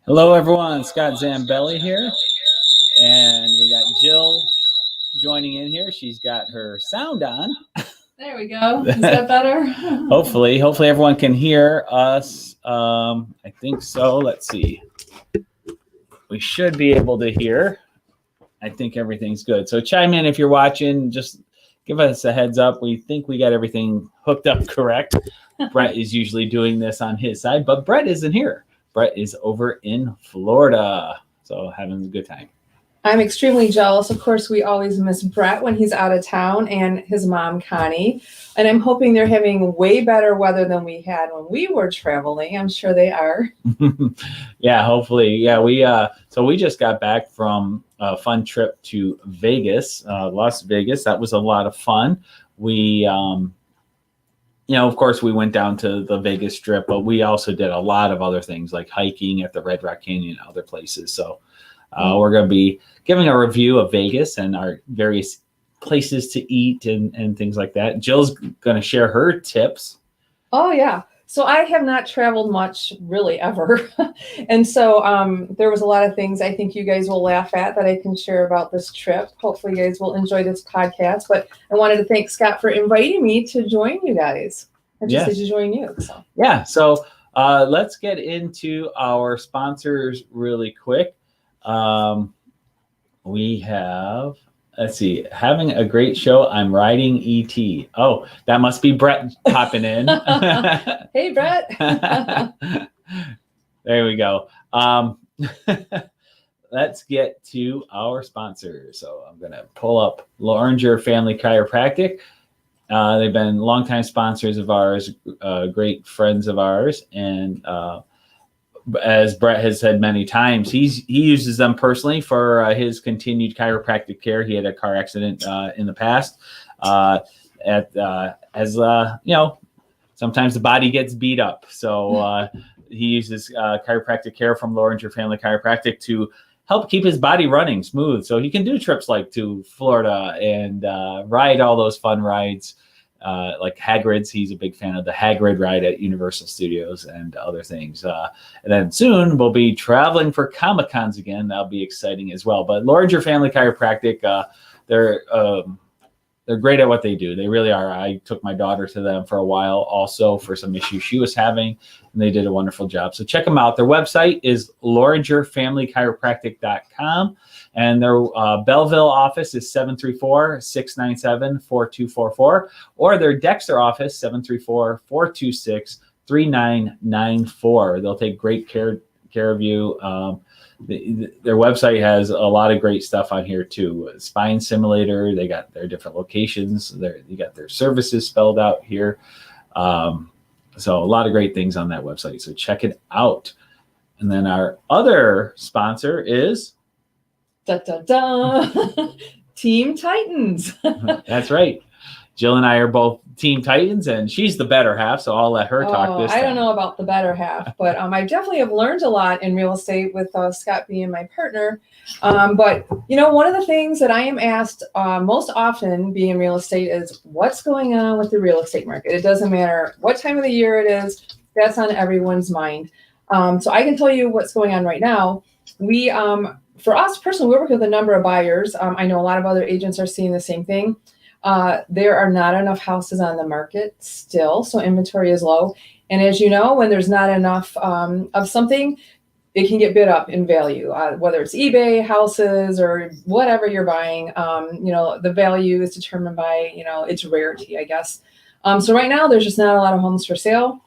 Hello, everyone. Scott Zambelli here, and we got Jill joining in here. She's got her sound on. There we go. Is that better? Hopefully everyone can hear us. I think so. Let's see. We should be able to hear. I think everything's good. So chime in if you're watching. Just give us a heads up. We think we got everything hooked up correct. Brett is usually doing this on his side, but Brett isn't here. Brett is over in Florida, so having a good time. I'm extremely jealous. Of course, we always miss Brett when he's out of town and his mom, Connie. And I'm hoping they're having way better weather than we had when we were traveling. I'm sure they are. Yeah, hopefully. Yeah, we just got back from a fun trip to Vegas, Las Vegas. That was a lot of fun. We, of course, we went down to the Vegas Strip, but we also did a lot of other things like hiking at the Red Rock Canyon and other places. So we're going to be giving a review of Vegas and our various places to eat and things like that. Jill's going to share her tips. Oh, yeah. So I have not traveled much really ever. And so there was a lot of things I think you guys will laugh at that I can share about this trip. Hopefully you guys will enjoy this podcast. But I wanted to thank Scott for inviting me to join you guys. And just to join you. So. Yeah. So let's get into our sponsors really quick. We have, let's see, having a great show. I'm riding ET. Oh, that must be Brett popping in. Hey, Brett. There we go. Let's get to our sponsors. So I'm going to pull up Loringer Family Chiropractic. They've been longtime sponsors of ours, great friends of ours. And as Brett has said many times, he uses them personally for his continued chiropractic care. He had a car accident in the past. Sometimes the body gets beat up. So he uses chiropractic care from Loringer Family Chiropractic to help keep his body running smooth. So he can do trips like to Florida and ride all those fun rides. Like Hagrid's. He's a big fan of the Hagrid ride at Universal Studios and other things. And then soon we'll be traveling for Comic-Cons again. That'll be exciting as well. But Loringer Family Chiropractic, they're great at what they do. They really are. I took my daughter to them for a while also for some issues she was having, and they did a wonderful job. So check them out. Their website is loringerfamilychiropractic.com, and their Belleville office is 734-697-4244, or their Dexter office, 734-426-3994. They'll take great care of you. Their website has a lot of great stuff on here too. Spine simulator. They got their different locations. You got their services spelled out here. So a lot of great things on that website. So check it out. And then our other sponsor is Team Titans. That's right. Jill and I are both Team Titans, and she's the better half, so I'll let her talk this time. I don't know about the better half, but I definitely have learned a lot in real estate with Scott being my partner. But, one of the things that I am asked most often being in real estate is what's going on with the real estate market. It doesn't matter what time of the year it is. That's on everyone's mind. So I can tell you what's going on right now. We, for us personally, we work with a number of buyers. I know a lot of other agents are seeing the same thing. There are not enough houses on the market still, so inventory is low. And as you know, when there's not enough of something, it can get bid up in value, whether it's eBay, houses, or whatever you're buying. The value is determined by, its rarity, I guess. So right now, there's just not a lot of homes for sale.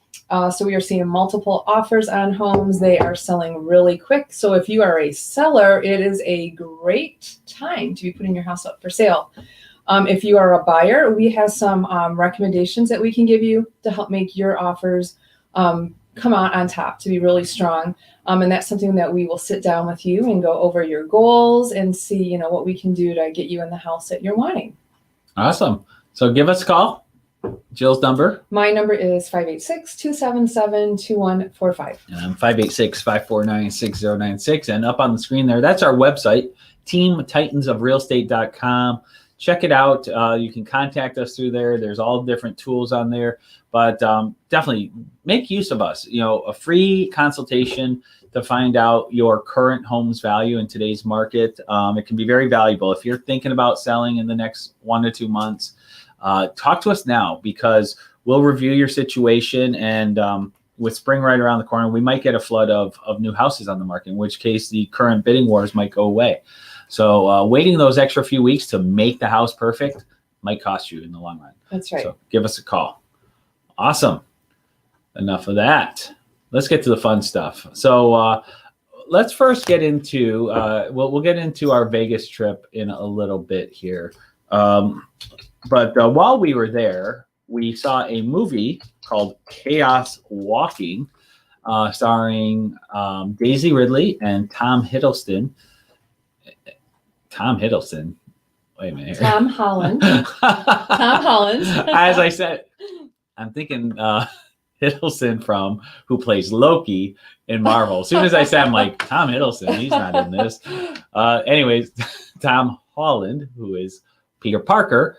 So we are seeing multiple offers on homes. They are selling really quick. So if you are a seller, it is a great time to be putting your house up for sale. If you are a buyer, we have some recommendations that we can give you to help make your offers come out on top, to be really strong. And that's something that we will sit down with you and go over your goals and see, what we can do to get you in the house that you're wanting. Awesome. So give us a call. Jill's number? My number is 586-277-2145. And I'm 586-549-6096. And up on the screen there, that's our website, teamtitansofrealestate.com. check it out. You can contact us through there. There's all different tools on there, but definitely make use of us. A free consultation to find out your current home's value in today's market. It can be very valuable. If you're thinking about selling in the next 1 to 2 months, talk to us now, because we'll review your situation, and with spring right around the corner, we might get a flood of new houses on the market, in which case the current bidding wars might go away. So waiting those extra few weeks to make the house perfect might cost you in the long run. That's right. So give us a call. Awesome. Enough of that. Let's get to the fun stuff. So let's first get into, we'll get into our Vegas trip in a little bit here. But while we were there, we saw a movie called Chaos Walking, starring Daisy Ridley and Tom Hiddleston. Tom Hiddleston. Wait a minute. Tom Holland. Tom Holland. As I said, I'm thinking Hiddleston from who plays Loki in Marvel. As soon as I said, I'm like, Tom Hiddleston, he's not in this. Anyways, Tom Holland, who is Peter Parker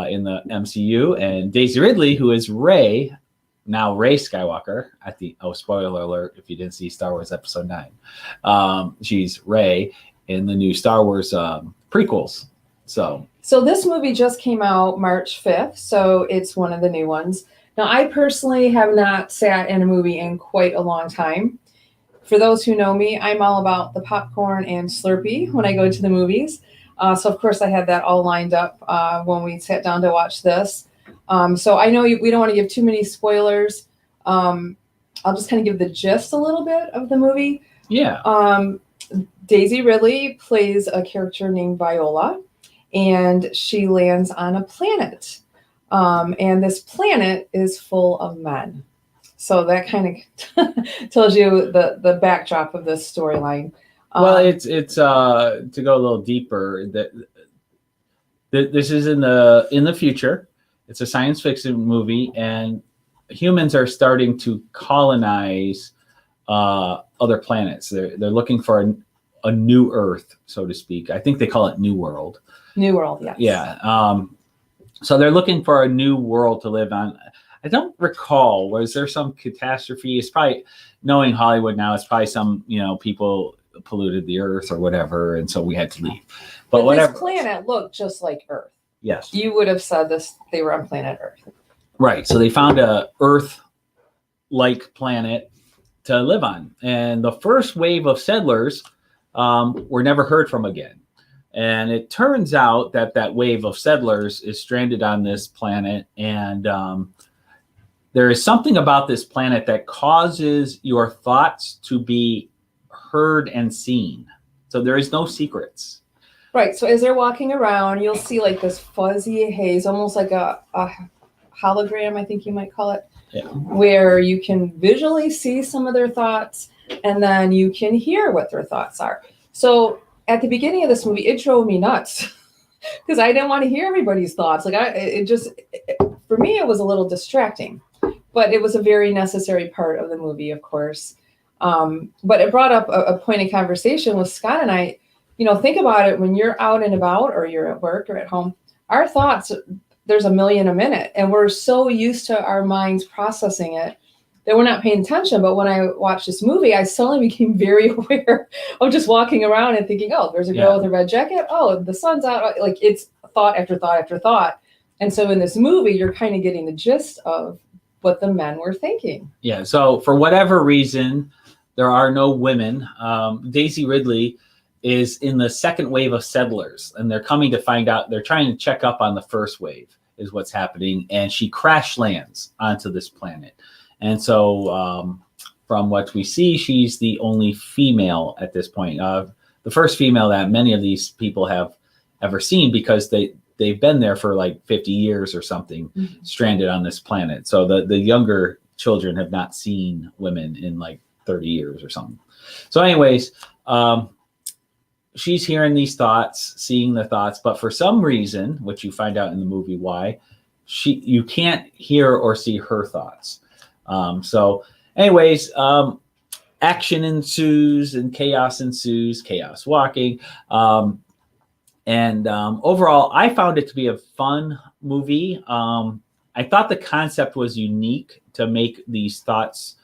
in the MCU, and Daisy Ridley, who is Rey, now Rey Skywalker at the, spoiler alert if you didn't see Star Wars Episode 9. She's Rey in the new Star Wars prequels. So this movie just came out March 5th, so it's one of the new ones. Now, I personally have not sat in a movie in quite a long time. For those who know me, I'm all about the popcorn and Slurpee when I go to the movies. So, of course, I had that all lined up when we sat down to watch this. So I know we don't want to give too many spoilers. I'll just kind of give the gist a little bit of the movie. Yeah. Daisy Ridley plays a character named Viola, and she lands on a planet. And this planet is full of men. So that kind of tells you the backdrop of this storyline. Well, it's to go a little deeper, that this is in the future. It's a science fiction movie, and humans are starting to colonize other planets. They're looking for a new Earth, so to speak. I think they call it New World. New World, yes. Yeah. So they're looking for a new world to live on. I don't recall, was there some catastrophe? It's probably, knowing Hollywood now, it's probably some, people polluted the Earth or whatever, and so we had to leave. But whatever. This planet looked just like Earth. Yes. You would have said they were on planet Earth. Right. So they found a Earth-like planet to live on. And the first wave of settlers were never heard from again. And it turns out that wave of settlers is stranded on this planet. And there is something about this planet that causes your thoughts to be heard and seen. So there is no secrets. Right. So as they're walking around, you'll see like this fuzzy haze, almost like a hologram, I think you might call it, yeah, where you can visually see some of their thoughts, and then you can hear what their thoughts are. So at the beginning of this movie, it drove me nuts because I didn't want to hear everybody's thoughts. Like for me, it was a little distracting, but it was a very necessary part of the movie, of course. But it brought up a point of conversation with Scott and I. Think about it when you're out and about, or you're at work or at home. Our thoughts, there's a million a minute, and we're so used to our minds processing it that we're not paying attention. But when I watched this movie, I suddenly became very aware of just walking around and thinking, oh, there's a girl with a red jacket. Oh, the sun's out. Like, it's thought after thought after thought. And so in this movie, you're kind of getting the gist of what the men were thinking. Yeah. So for whatever reason, there are no women. Daisy Ridley is in the second wave of settlers, and they're coming to find out. They're trying to check up on the first wave is what's happening. And she crash lands onto this planet. And so from what we see, she's the only female at this point. The first female that many of these people have ever seen, because they've been there for like 50 years or something, stranded on this planet. So the younger children have not seen women in like 30 years or something. So anyways, she's hearing these thoughts, seeing the thoughts, but for some reason, which you find out in the movie why, you can't hear or see her thoughts. So anyways, action ensues and chaos ensues, chaos walking. And overall, I found it to be a fun movie. I thought the concept was unique to make these thoughts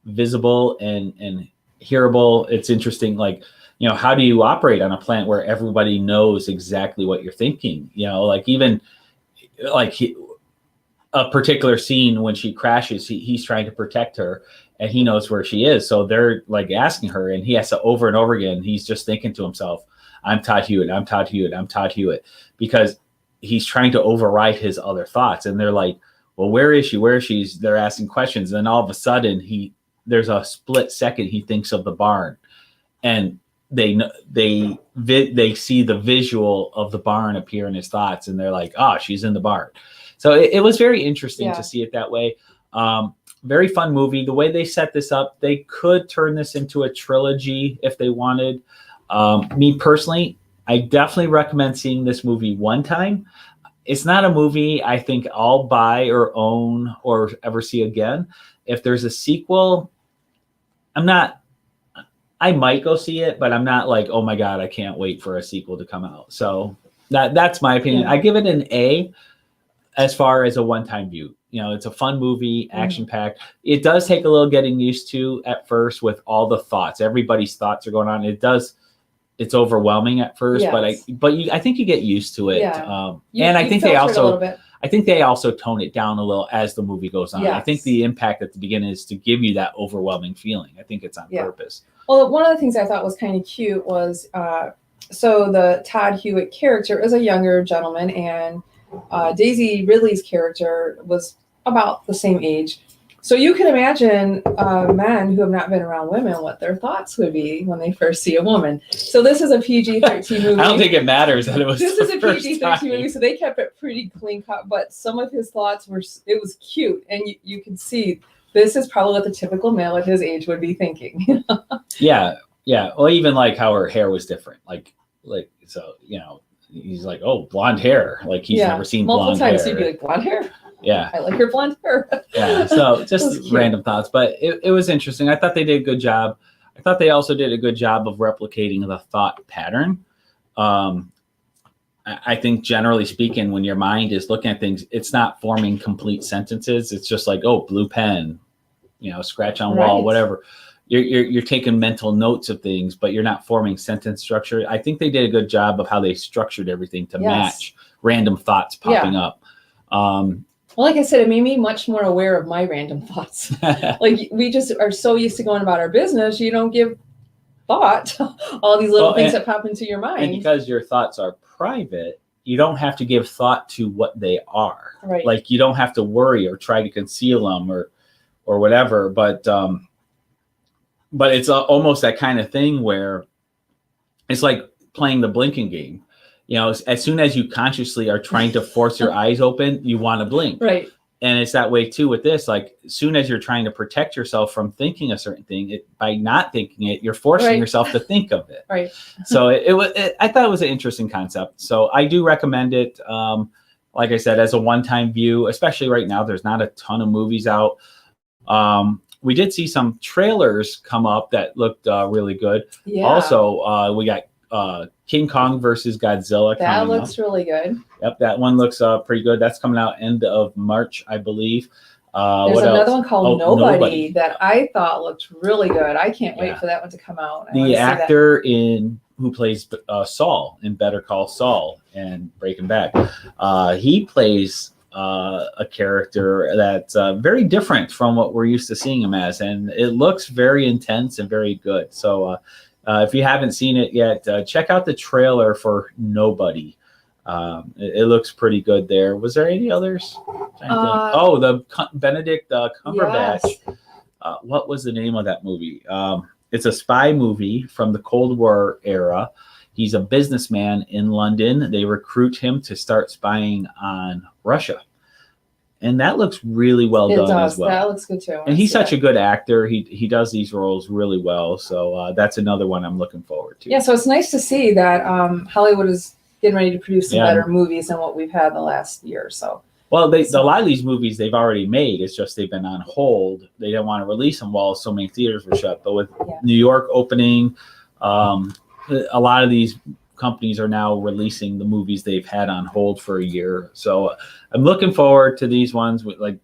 visible and hearable. It's interesting, like, how do you operate on a planet where everybody knows exactly what you're thinking? Like, even like a particular scene when she crashes, he's trying to protect her and he knows where she is. So they're like asking her, and he has to over and over again. He's just thinking to himself, I'm Todd Hewitt, I'm Todd Hewitt, I'm Todd Hewitt, because he's trying to override his other thoughts. And they're like, well, where is she? Where is she? They're asking questions. And then all of a sudden there's a split second. He thinks of the barn, and they see the visual of the barn appear in his thoughts. And they're like, oh, she's in the barn. So it was very interesting to see it that way. Very fun movie. The way they set this up, they could turn this into a trilogy if they wanted. Me personally, I definitely recommend seeing this movie one time. It's not a movie I think I'll buy or own or ever see again. If there's a sequel, I might go see it, but I'm not like, oh my God, I can't wait for a sequel to come out. So that's my opinion. I give it an A as far as a one-time view. It's a fun movie, action-packed. It does take a little getting used to at first with all the thoughts. Everybody's thoughts are going on. It's overwhelming at first, but I think you get used to it. Yeah. And I think they also tone it down a little as the movie goes on. Yes. I think the impact at the beginning is to give you that overwhelming feeling. I think it's on purpose. Well, one of the things I thought was kind of cute was, so the Todd Hewitt character is a younger gentleman, and Daisy Ridley's character was about the same age. So you can imagine men who have not been around women, what their thoughts would be when they first see a woman. So this is a PG-13 movie. I don't think it matters that it was This is a PG-13 movie, so they kept it pretty clean cut. But some of his thoughts it was cute. And you can see this is probably what the typical male at his age would be thinking. Yeah. Well, even like how her hair was different. Like so, he's like, oh, blonde hair. Like he's never seen blonde hair. Multiple times he'd be like, blonde hair? Yeah. I like her blonde hair. Yeah. So just random thoughts, but it was interesting. I thought they did a good job. I thought they also did a good job of replicating the thought pattern. I think generally speaking, when your mind is looking at things, it's not forming complete sentences. It's just like, oh, blue pen, scratch on wall, whatever. You're taking mental notes of things, but you're not forming sentence structure. I think they did a good job of how they structured everything to match random thoughts popping up. Well, like I said, it made me much more aware of my random thoughts. Like we just are so used to going about our business, you don't give thought to all these little things that pop into your mind. And because your thoughts are private, you don't have to give thought to what they are. Right. Like you don't have to worry or try to conceal them or whatever. But it's almost that kind of thing where it's like playing the blinking game. As soon as you consciously are trying to force your eyes open, you want to blink. Right. And it's that way too with this. Like as soon as you're trying to protect yourself from thinking a certain thing, by not thinking it, you're forcing yourself to think of it. Right. So I thought it was an interesting concept. So I do recommend it. Like I said, as a one-time view, especially right now, there's not a ton of movies out. We did see some trailers come up that looked really good. Yeah. Also, we got King Kong versus Godzilla. That looks really good. Yep, that one looks pretty good. That's coming out end of March, I believe. There's another one called Nobody that I thought looked really good. I can't wait for that one to come out. The actor who plays Saul in Better Call Saul and Breaking Bad, he plays a character that's very different from what we're used to seeing him as, and it looks very intense and very good. So if you haven't seen it yet, check out the trailer for Nobody. It looks pretty good there. Was there any others? The Benedict Cumberbatch. Yes. What was the name of that movie? It's a spy movie from the Cold War era. He's a businessman in London. They recruit him to start spying on Russia. And that looks really well done as well. That looks good too. And he's such a good actor. He does these roles really well. So that's another one I'm looking forward to. Yeah, so it's nice to see that Hollywood is getting ready to produce some better movies than what we've had the last year or so. Well, a lot of these movies they've already made. It's just they've been on hold. They didn't want to release them while so many theaters were shut. But with New York opening, a lot of these companies are now releasing the movies they've had on hold for a year. So I'm looking forward to these ones with like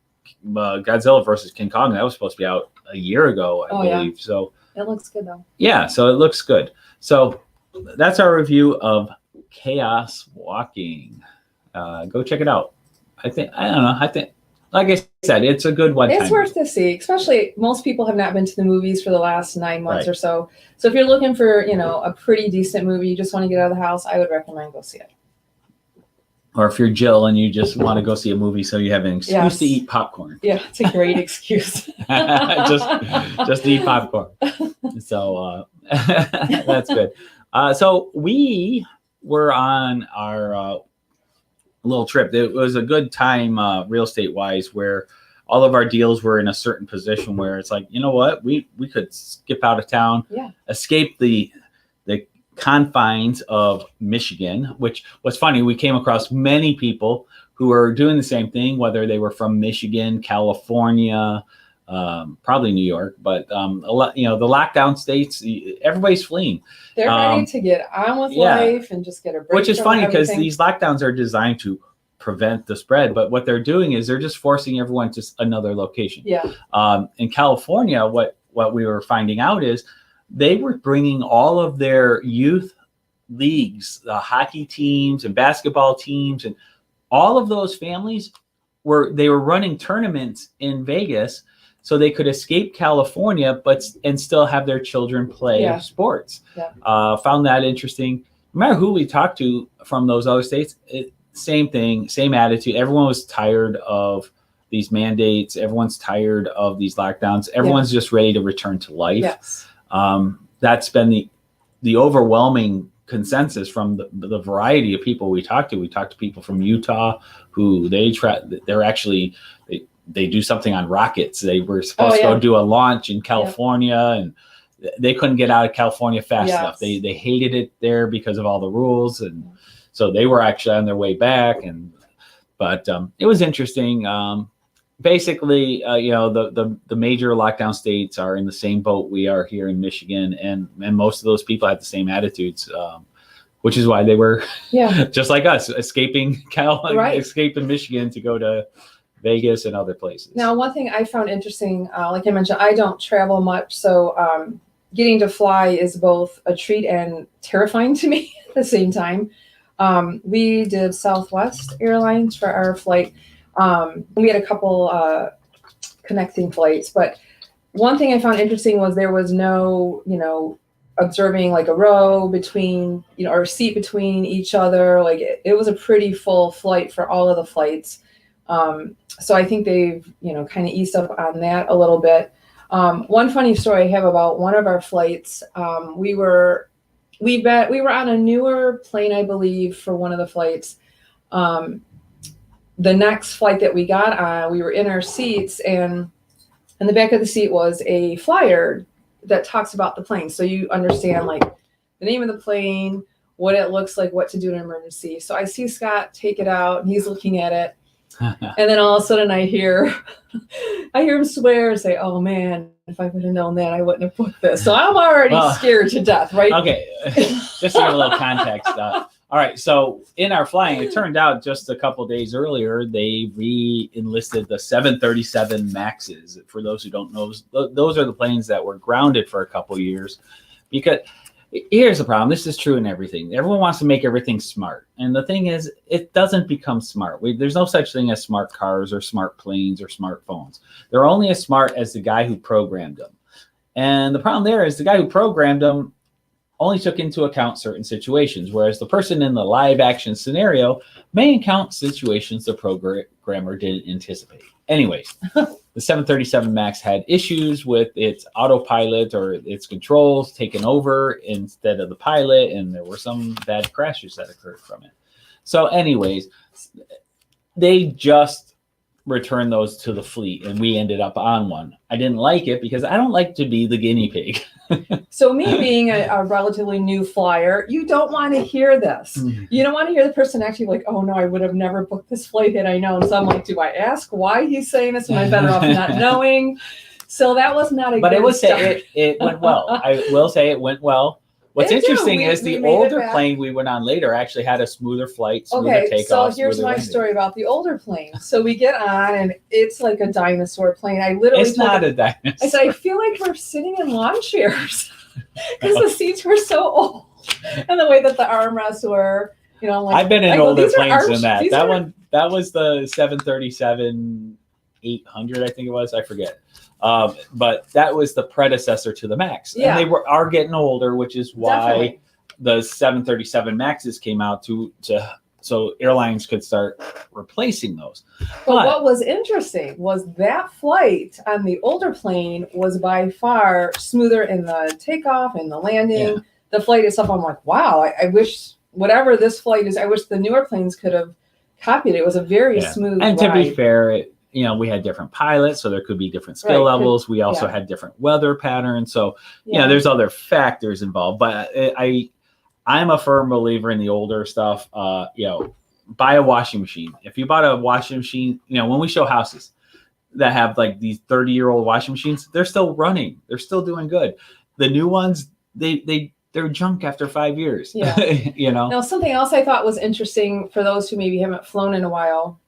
Godzilla versus King Kong. That was supposed to be out a year ago, I believe. Yeah. So It looks good though. yeah, so it looks good. So that's our review of Chaos Walking. Go check it out. I think, like I said, it's a good one. It's worth to see, especially most people have not been to the movies for the last 9 months Right. or so. So if you're looking for, a pretty decent movie, you just want to get out of the house, I would recommend go see it. Or if you're Jill and you just want to go see a movie so you have an excuse Yes. to eat popcorn. Yeah, it's a great excuse. just to eat popcorn. So that's good. So we were on our little trip. It was a good time real estate wise, where all of our deals were in a certain position where it's like, you know what, we could skip out of town, escape the confines of Michigan, which was funny. We came across many people who are doing the same thing, whether they were from Michigan, California, probably New York, but the lockdown states, everybody's fleeing. They're ready to get on with life and just get a break. Which is from funny because everything. these lockdowns are designed to prevent the spread, but what they're doing is they're just forcing everyone to another location. In California, what we were finding out is they were bringing all of their youth leagues, the hockey teams and basketball teams, and all of those families were running tournaments in Vegas so they could escape California, and still have their children play sports. Found that interesting. No matter who we talked to from those other states, same thing, same attitude. Everyone was tired of these mandates. Everyone's tired of these lockdowns. Everyone's just ready to return to life. That's been the overwhelming consensus from the variety of people we talked to. We talked to people from Utah who they do something on rockets. They were supposed to go do a launch in California, and they couldn't get out of California fast enough. They hated it there because of all the rules, and so they were actually on their way back. But it was interesting. Basically, the major lockdown states are in the same boat we are here in Michigan, and most of those people had the same attitudes, which is why they were just like us, escaping escaping Michigan to go to Vegas and other places. Now, one thing I found interesting, like I mentioned, I don't travel much, so getting to fly is both a treat and terrifying to me at the same time. We did Southwest Airlines for our flight. We had a couple connecting flights, but one thing I found interesting was there was no, observing like a row between, or a seat between each other. Like it was a pretty full flight for all of the flights. So I think they've, kind of eased up on that a little bit. One funny story I have about one of our flights, we were on a newer plane, I believe, for one of the flights. The next flight that we got on, we were in our seats, and in the back of the seat was a flyer that talks about the plane. So you understand like the name of the plane, what it looks like, what to do in an emergency. So I see Scott take it out and he's looking at it. And then all of a sudden I hear him swear and say, "Oh man, if I would have known that, I wouldn't have booked this." So I'm already scared to death, right? Okay. Just to give a little context. All right. So in our flying, it turned out just a couple of days earlier, they re-enlisted the 737 MAXs. For those who don't know, those are the planes that were grounded for a couple of years. Because here's the problem. This is true in everything. Everyone wants to make everything smart. And the thing is, it doesn't become smart. There's no such thing as smart cars or smart planes or smartphones. They're only as smart as the guy who programmed them. And the problem there is the guy who programmed them only took into account certain situations, whereas the person in the live action scenario may encounter situations the programmer didn't anticipate. Anyways, the 737 MAX had issues with its autopilot or its controls taking over instead of the pilot, and there were some bad crashes that occurred from it. So anyways, they just returned those to the fleet, and we ended up on one. I didn't like it because I don't like to be the guinea pig. So me being a relatively new flyer, you don't want to hear this. You don't want to hear the person actually like, "Oh no, I would have never booked this flight had I known." So I'm like, do I ask why he's saying this? Am I better off not knowing? So that was not a good start. It went well. I will say it went well. What's They do. interesting We- is we the made it older back. plane we went on later actually had a smoother flight, smoother Okay, takeoff. so here's smoother my landing. story about the older plane. So we get on, and it's like a dinosaur plane. I literally It's told not them- a dinosaur. I said, I feel like we're sitting in lawn chairs because the seats were so old, and the way that the armrests were. You know, like I've been in I go, older "These are planes than arch- that. these That are-" one, that was the 737 800, I think it was. I forget. But that was the predecessor to the Max, Yeah. and they are getting older, which is why Definitely. the 737 Maxes came out to so airlines could start replacing those. But what was interesting was that flight on the older plane was by far smoother in the takeoff and the landing. Yeah. The flight itself, I'm like, wow, I wish whatever this flight is, I wish the newer planes could have copied it. It was a very smooth And to be ride. fair, we had different pilots, so there could be different skill Right. levels. We also Yeah. had different weather patterns, so Yeah. there's other factors involved. But I'm a firm believer in the older stuff. Buy a washing machine. If you bought a washing machine, when we show houses that have like these 30-year-old washing machines, they're still running. They're still doing good. The new ones, they're junk after 5 years. Yeah. Now, something else I thought was interesting for those who maybe haven't flown in a while.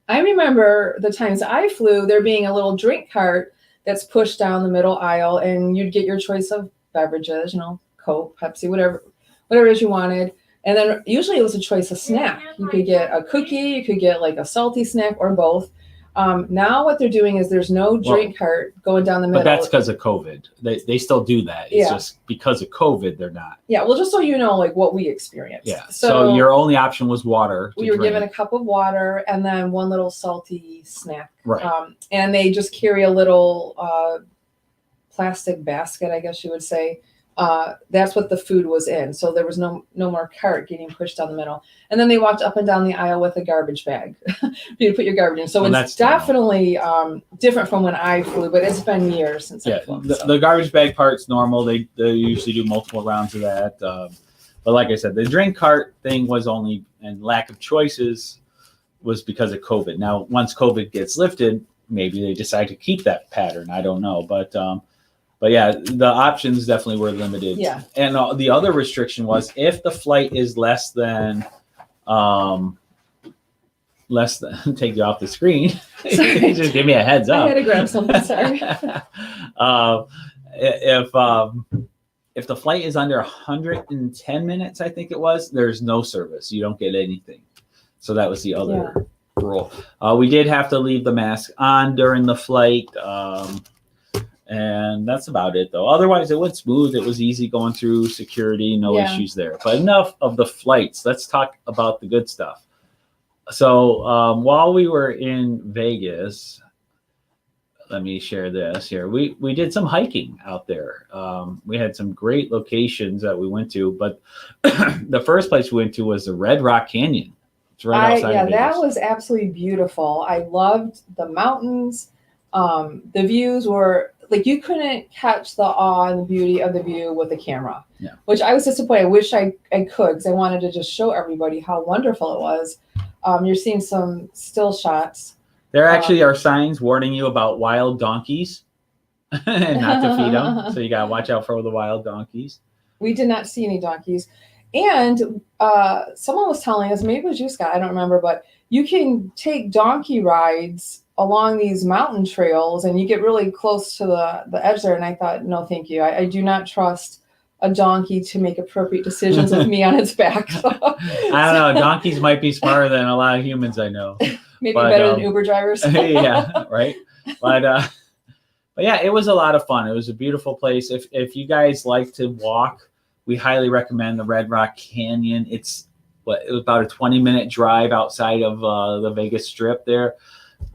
I remember the times I flew, there being a little drink cart that's pushed down the middle aisle, and you'd get your choice of beverages, Coke, Pepsi, whatever it is you wanted. And then usually it was a choice of snack. You could get a cookie, you could get like a salty snack, or both. Now what they're doing is there's no drink cart going down the middle. But that's because of COVID. They still do that. It's just because of COVID, they're not. Yeah, well, just so you know, like what we experienced. Yeah. So your only option was water. We were given a cup of water and then one little salty snack. Right. And they just carry a little plastic basket, I guess you would say. That's what the food was in. So there was no more cart getting pushed down the middle. And then they walked up and down the aisle with a garbage bag for you to put your garbage in. So it's definitely different from when I flew, but it's been years since I flew. The garbage bag part's normal. They usually do multiple rounds of that. But like I said, the drink cart thing was only, and lack of choices was because of COVID. Now, once COVID gets lifted, maybe they decide to keep that pattern. I don't know. But yeah, the options definitely were limited. Yeah. And the other restriction was if the flight is less than take you off the screen. Just give me a heads up. I had to grab something. Sorry. If the flight is under 110 minutes, I think it was, there's no service. You don't get anything. So that was the other rule. We did have to leave the mask on during the flight. And that's about it, though. Otherwise, it went smooth. It was easy going through security. No issues there. But enough of the flights. Let's talk about the good stuff. So while we were in Vegas, let me share this here. We did some hiking out there. We had some great locations that we went to. But the first place we went to was the Red Rock Canyon. It's right outside of Vegas. That was absolutely beautiful. I loved the mountains. The views were like you couldn't catch the awe and the beauty of the view with a camera, which I was disappointed. I wish I could, because I wanted to just show everybody how wonderful it was. You're seeing some still shots. There actually are signs warning you about wild donkeys and not to feed them. So you got to watch out for the wild donkeys. We did not see any donkeys. And someone was telling us, maybe it was you, Scott, I don't remember, but you can take donkey rides along these mountain trails and you get really close to the edge there. And I thought, no, thank you. I do not trust a donkey to make appropriate decisions with me on its back. So, I don't know. Donkeys might be smarter than a lot of humans I know. Maybe better than Uber drivers. Yeah, right. But yeah, it was a lot of fun. It was a beautiful place. If you guys like to walk, we highly recommend the Red Rock Canyon. It was about a 20-minute drive outside of the Vegas Strip there.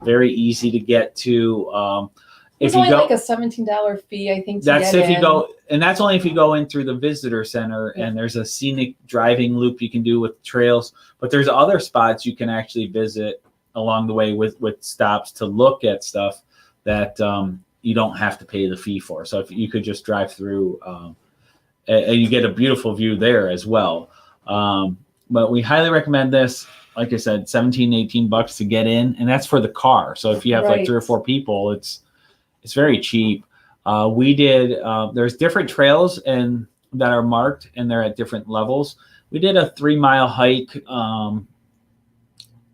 Very easy to get to. It's only like a $17 fee, I think. That's if you go, and that's only if you go in through the visitor center. Yeah. And there's a scenic driving loop you can do with trails. But there's other spots you can actually visit along the way with stops to look at stuff that you don't have to pay the fee for. So if you could just drive through, and you get a beautiful view there as well. But we highly recommend this. Like I said, $17-18 to get in, and that's for the car. So if you have like 3 or 4 people, it's very cheap. We did. There's different trails, and that are marked, and they're at different levels. We did a 3-mile hike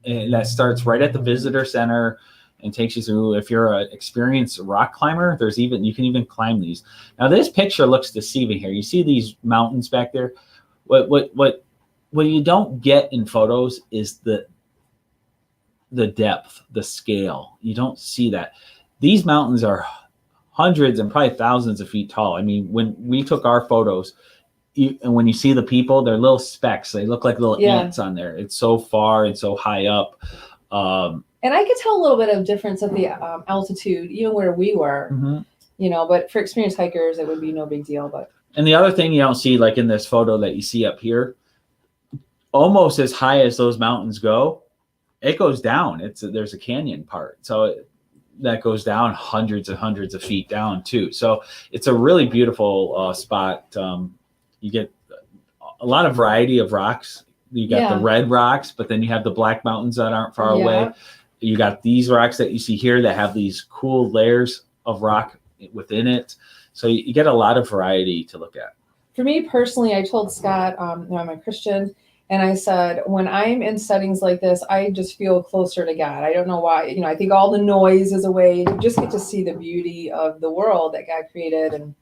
that starts right at the visitor center and takes you through. If you're an experienced rock climber, you can even climb these. Now this picture looks deceiving here. You see these mountains back there. What you don't get in photos is the depth, the scale. You don't see that. These mountains are hundreds and probably thousands of feet tall. I mean, when we took our photos, and when you see the people, they're little specks. They look like little ants on there. It's so far and so high up. And I could tell a little bit of difference at the altitude, even where we were, but for experienced hikers, it would be no big deal. And the other thing you don't see, like in this photo that you see up here, almost as high as those mountains go, it goes down. There's a canyon part. So that goes down hundreds and hundreds of feet down too. So it's a really beautiful spot. You get a lot of variety of rocks. You got the red rocks, but then you have the black mountains that aren't far away. You got these rocks that you see here that have these cool layers of rock within it. So you get a lot of variety to look at. For me personally, I told Scott, I'm a Christian, and I said, when I'm in settings like this, I just feel closer to God. I don't know why. I think all the noise is away. You just get to see the beauty of the world that God created, and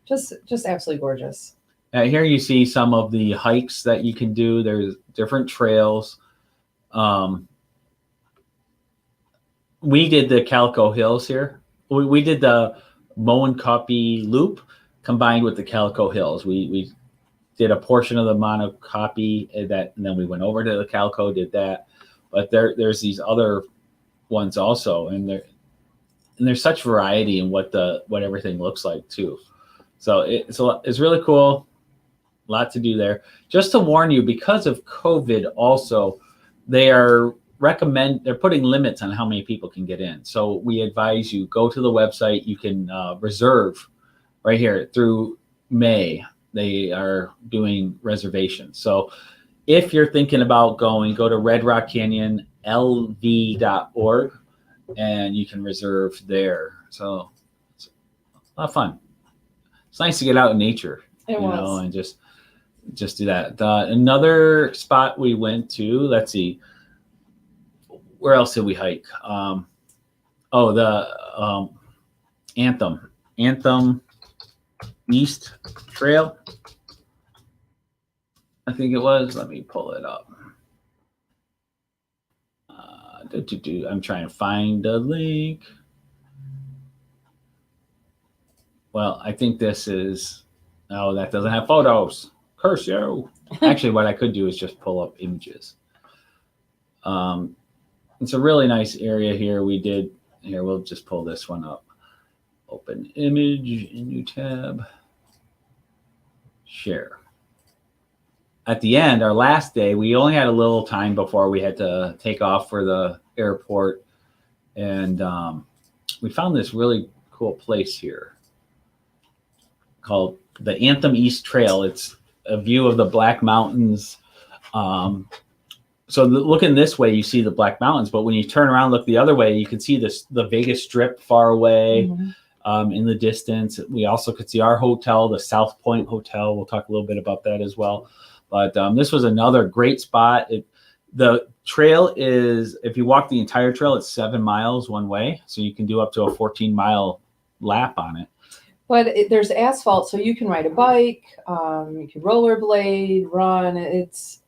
just absolutely gorgeous. Here you see some of the hikes that you can do. There's different trails. We did the Calico Hills here. We did the Moenkopi Loop combined with the Calico Hills. We did a portion of the Moenkopi and then we went over to the Calico, did that. But there's these other ones also, and there's such variety in what everything looks like too. So it's really cool. A lot to do there. Just to warn you, because of COVID also, they're putting limits on how many people can get in. So we advise you go to the website. You can reserve right here through May. They are doing reservations. So if you're thinking about going, go to redrockcanyonlv.org and you can reserve there. So it's a lot of fun. It's nice to get out in nature, and just do that. Another spot we went to, let's see, where else did we hike? The Anthem East Trail, I think it was. Let me pull it up. I'm trying to find the link. Well, I think this is, that doesn't have photos. Curse you. Actually, what I could do is just pull up images. It's a really nice area here. We'll just pull this one up. Open image, new tab, share. At the end, our last day, we only had a little time before we had to take off for the airport. And we found this really cool place here called the Anthem East Trail. It's a view of the Black Mountains. So looking this way, you see the Black Mountains, but when you turn around, look the other way, you can see the Vegas Strip far away in the distance. We also could see our hotel, the South Point Hotel. We'll talk a little bit about that as well. But this was another great spot. The trail is, if you walk the entire trail, it's 7 miles one way. So you can do up to a 14-mile lap on it. But there's asphalt, so you can ride a bike, you can rollerblade, run. It's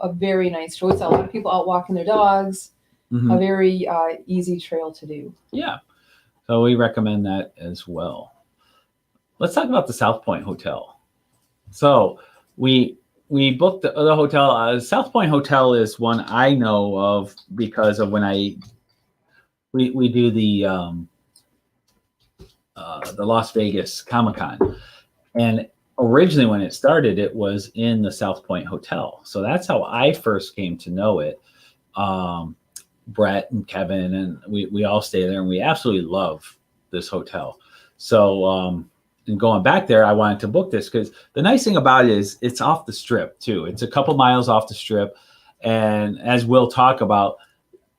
a very nice trail. It's a lot of people out walking their dogs. A very easy trail to do. Yeah. So we recommend that as well. Let's talk about the South Point Hotel. So we booked the hotel. South Point Hotel is one I know of because of when we do the Las Vegas Comic-Con. And originally when it started, it was in the South Point Hotel. So that's how I first came to know it. Brett and Kevin and we all stay there, and we absolutely love this hotel. So and going back there, I wanted to book this because the nice thing about it is it's off the strip too. It's a couple miles off the strip. And as we'll talk about,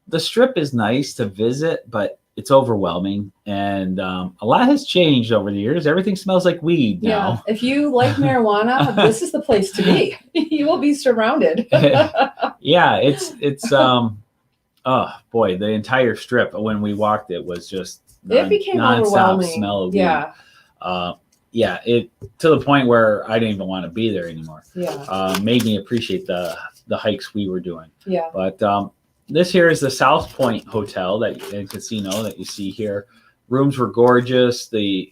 the strip is nice to visit, but it's overwhelming, and a lot has changed over the years. Everything smells like weed Yeah. now. If you like marijuana, this is the place to be. You will be surrounded. Yeah, it's oh boy, the entire strip when we walked it was just It became nonstop overwhelming. smell of weed. Yeah. Yeah, it to the point where I didn't even want to be there anymore. Yeah. Made me appreciate the hikes we were doing. Yeah. But this here is the South Point Hotel and casino that you see here. Rooms were gorgeous. The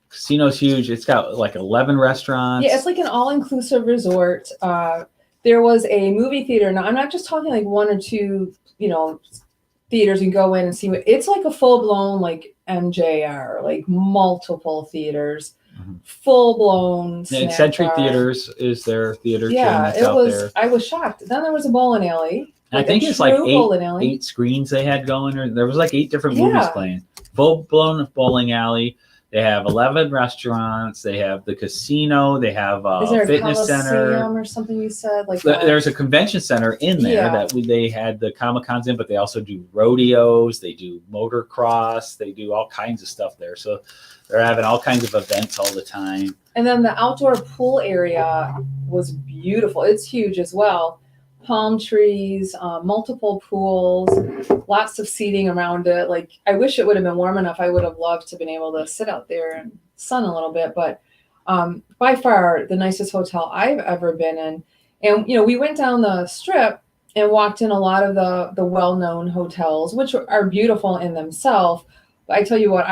casino's huge. It's got like 11 restaurants. Yeah, it's like an all-inclusive resort. There was a movie theater. Now, I'm not just talking like one or two, theaters you can go in and see. It's like a full-blown like MJR, like multiple theaters, full-blown. The Eccentric Theaters is their theater chain that's it out was. there. I was shocked. Then there was a bowling alley. I think it's like eight screens they had going, or there was like 8 different movies playing. Full-blown bowling alley. They have 11 restaurants. They have the casino. They have a fitness center or something. You said there's a convention center in there that they had the Comic-Cons in, but they also do rodeos. They do motocross. They do all kinds of stuff there. So they're having all kinds of events all the time. And then the outdoor pool area was beautiful. It's huge as well. Palm trees, multiple pools, lots of seating around it. Like, I wish it would have been warm enough. I would have loved to have been able to sit out there and sun a little bit, but by far the nicest hotel I've ever been in. And, we went down the strip and walked in a lot of the well-known hotels, which are beautiful in themselves. But I tell you what,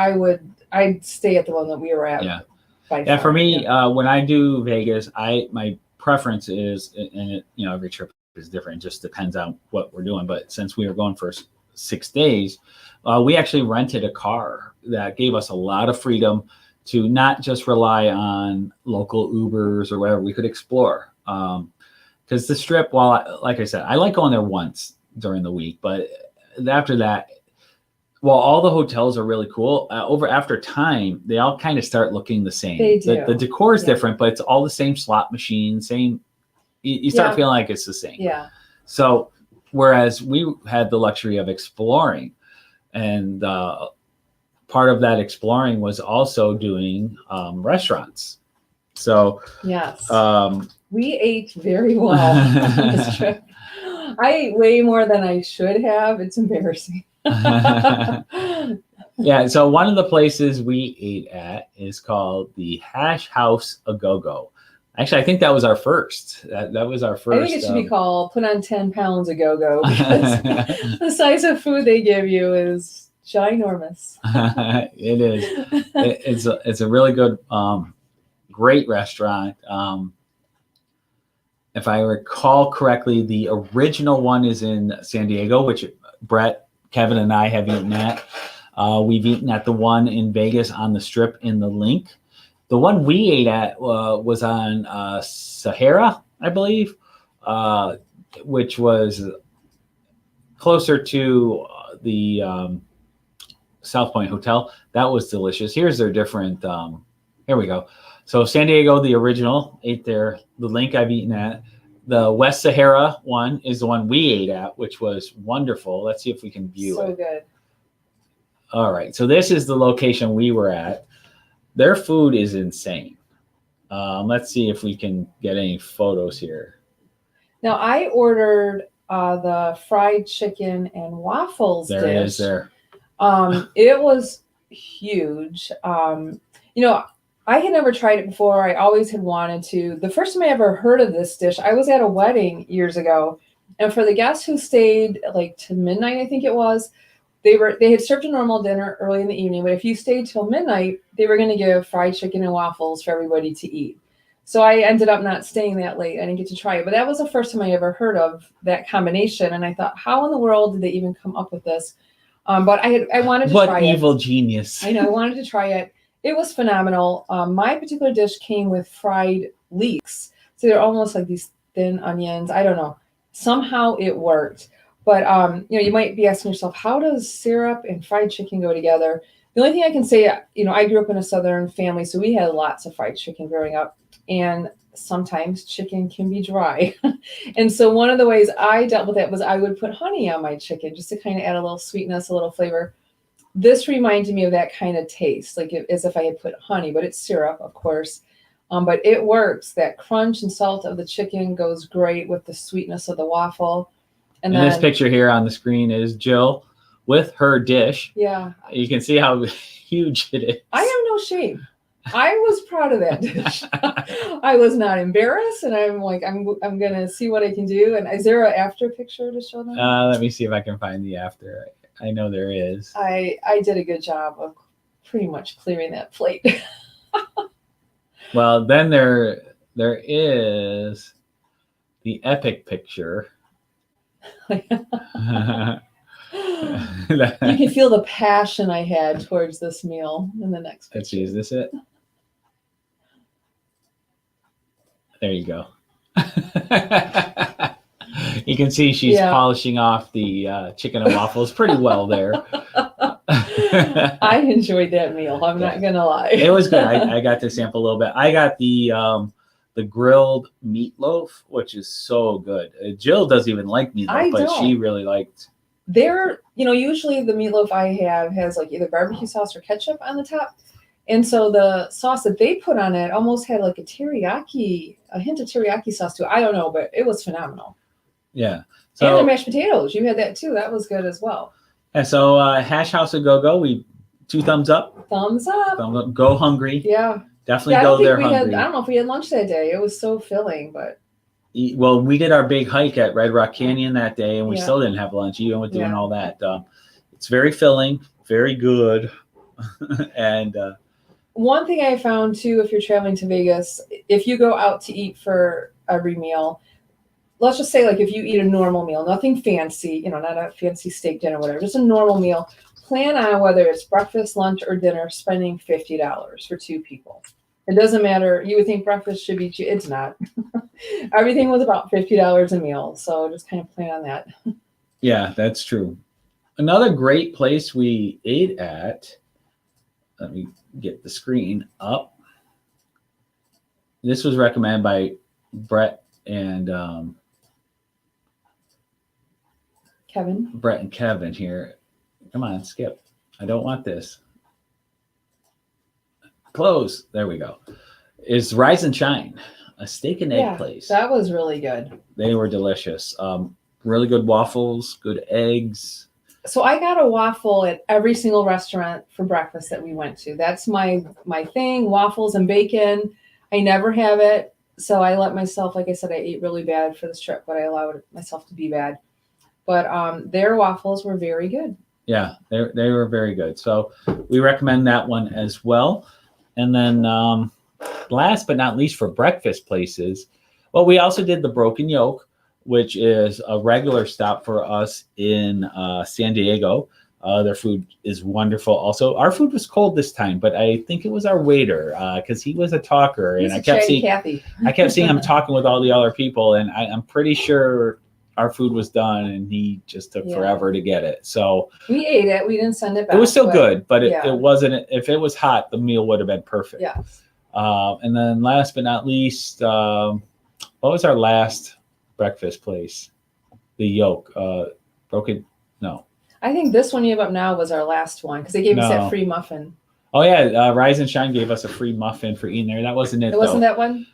I'd stay at the one that we were at. Yeah. By far. For me, when I do Vegas, my preference is, and every trip is different. It just depends on what we're doing. But since we were going for 6 days, we actually rented a car that gave us a lot of freedom to not just rely on local Ubers or whatever. We could explore. Because the strip, like I said, I like going there once during the week, but after that, while all the hotels are really cool, after time, they all kind of start looking the same. They do. The decor is different, but it's all the same slot machine, same. You start feeling like it's the same. Yeah. So, whereas we had the luxury of exploring, and part of that exploring was also doing restaurants. So, yes, we ate very well on this trip. I ate way more than I should have. It's embarrassing. Yeah. So one of the places we ate at is called the Hash House A Go-Go. Actually, I think that was our first. That was our first. I think it should be called "Put on 10 pounds a go-go" because the size of food they give you is ginormous. It is. It's a really good, great restaurant. If I recall correctly, the original one is in San Diego, which Brett, Kevin, and I have eaten at. We've eaten at the one in Vegas on the Strip in the Link. The one we ate at was on Sahara, I believe, which was closer to the South Point Hotel. That was delicious. Here's their different. Here we go. So San Diego, the original, ate there. The Link I've eaten at. The West Sahara one is the one we ate at, which was wonderful. Let's see if we can view it. So good. All right. So this is the location we were at. Their food is insane. Let's see if we can get any photos here. Now, I ordered the fried chicken and waffles dish. There it is there. It was huge. I had never tried it before. I always had wanted to. The first time I ever heard of this dish, I was at a wedding years ago. And for the guests who stayed like to midnight, I think it was, they had served a normal dinner early in the evening, but if you stayed till midnight, they were going to give fried chicken and waffles for everybody to eat. So I ended up not staying that late. I didn't get to try it, but that was the first time I ever heard of that combination. And I thought, how in the world did they even come up with this? But I wanted to try it. What evil genius. I know, I wanted to try it. It was phenomenal. My particular dish came with fried leeks. So they're almost like these thin onions. I don't know. Somehow it worked. But, you might be asking yourself, how does syrup and fried chicken go together? The only thing I can say, I grew up in a Southern family, so we had lots of fried chicken growing up. and sometimes chicken can be dry. And so one of the ways I dealt with it was I would put honey on my chicken just to kind of add a little sweetness, a little flavor. This reminded me of that kind of taste, like as if I had put honey, but it's syrup, of course. But it works. That crunch and salt of the chicken goes great with the sweetness of the waffle. And then, this picture here on the screen is Jill with her dish. Yeah. You can see how huge it is. I have no shame. I was proud of that dish. I was not embarrassed, and I'm like, I'm gonna see what I can do. And is there an after picture to show them? Let me see if I can find the after. I know there is. I did a good job of pretty much clearing that plate. Well, then there is the epic picture. You can feel the passion I had towards this meal in the next picture. Let's see, is this it? There you go. You can see she's polishing off the chicken and waffles pretty well there. I enjoyed that meal. I'm not gonna lie. It was good. I got to sample a little bit. I got the grilled meatloaf, which is so good. Jill doesn't even like meatloaf, but she really liked. Usually the meatloaf I have has like either barbecue sauce or ketchup on the top. And so the sauce that they put on it almost had like a hint of teriyaki sauce to it. I don't know, but it was phenomenal. Yeah. And the mashed potatoes. You had that too. That was good as well. And so Hash House of Go-Go, we 2 thumbs up. Thumbs up. Thumbs up. Go hungry. Yeah. Definitely go there hungry. I don't know if we had lunch that day. It was so filling, but. Well, we did our big hike at Red Rock Canyon that day, and we still didn't have lunch, even with doing all that. It's very filling, very good. And one thing I found too, if you're traveling to Vegas, if you go out to eat for every meal, let's just say like if you eat a normal meal, nothing fancy, not a fancy steak dinner, whatever, just a normal meal, plan on whether it's breakfast, lunch, or dinner, spending $50 for 2 people. It doesn't matter. You would think breakfast should be cheap. It's not. Everything was about $50 a meal. So just kind of plan on that. Yeah, that's true. Another great place we ate at, let me get the screen up. This was recommended by Brett and Kevin. Brett and Kevin here. Come on, skip. I don't want this. Close. There we go. Is Rise and Shine, a steak and egg place. That was really good. They were delicious. Really good waffles, good eggs. So I got a waffle at every single restaurant for breakfast that we went to. That's my thing, waffles and bacon. I never have it. So I let myself, like I said, I ate really bad for this trip, but I allowed myself to be bad. But their waffles were very good. Yeah, they were very good. So we recommend that one as well. And then last but not least for breakfast places, well, we also did the Broken Yolk, which is a regular stop for us in San Diego. Their food is wonderful. Also, our food was cold this time, but I think it was our waiter because he was a talker, and I kept seeing him talking with all the other people, and I'm pretty sure our food was done, and he just took forever to get it. So we ate it. We didn't send it back. It was still good, but it wasn't. If it was hot, the meal would have been perfect. Yeah. And then last but not least, what was our last breakfast place? The Yolk. No. I think this one you have up now was our last one because they gave us that free muffin. Oh yeah, Rise and Shine gave us a free muffin for eating there. That wasn't it. It wasn't that one.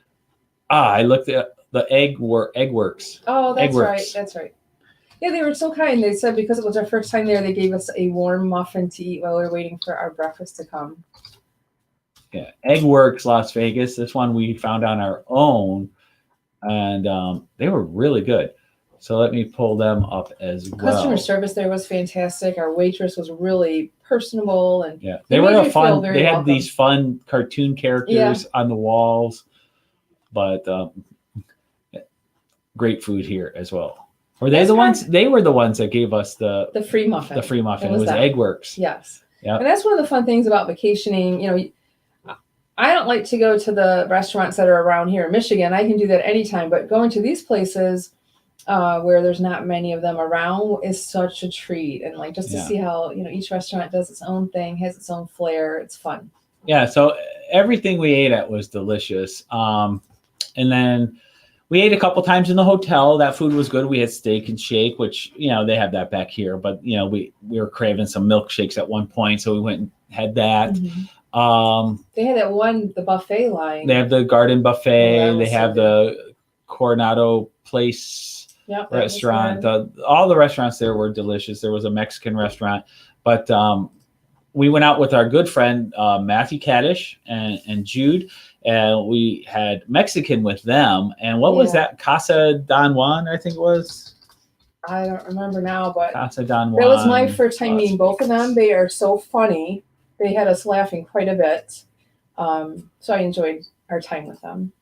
I looked at the Egg Works. Oh, that's right. That's right. Yeah, they were so kind. They said because it was our first time there, they gave us a warm muffin to eat while we were waiting for our breakfast to come. Yeah, Egg Works Las Vegas. This one we found on our own, and they were really good. So let me pull them up as well. Customer service there was fantastic. Our waitress was really personable, and they were fun. They had these fun cartoon characters on the walls, but great food here as well. Were they the ones? They were the ones that gave us the free muffin. The free muffin. It was Egg Works. Yes. Yeah. And that's one of the fun things about vacationing. I don't like to go to the restaurants that are around here in Michigan. I can do that anytime, but going to these places where there's not many of them around is such a treat. And like just to see how, each restaurant does its own thing, has its own flair. It's fun. Yeah. So everything we ate at was delicious. And then we ate a couple times in the hotel. That food was good. We had Steak and Shake, which, they have that back here. But, we were craving some milkshakes at one point. So we went and had that. Mm-hmm. They had the buffet line. They have the Garden Buffet. They have the Coronado Place restaurant. All the restaurants there were delicious. There was a Mexican restaurant. But we went out with our good friend, Matthew Kaddish and Jude. And we had Mexican with them. And what was that? Casa Don Juan, I think it was. I don't remember now, but Casa Don Juan. That was my first time meeting both of them. They are so funny. They had us laughing quite a bit. So I enjoyed our time with them.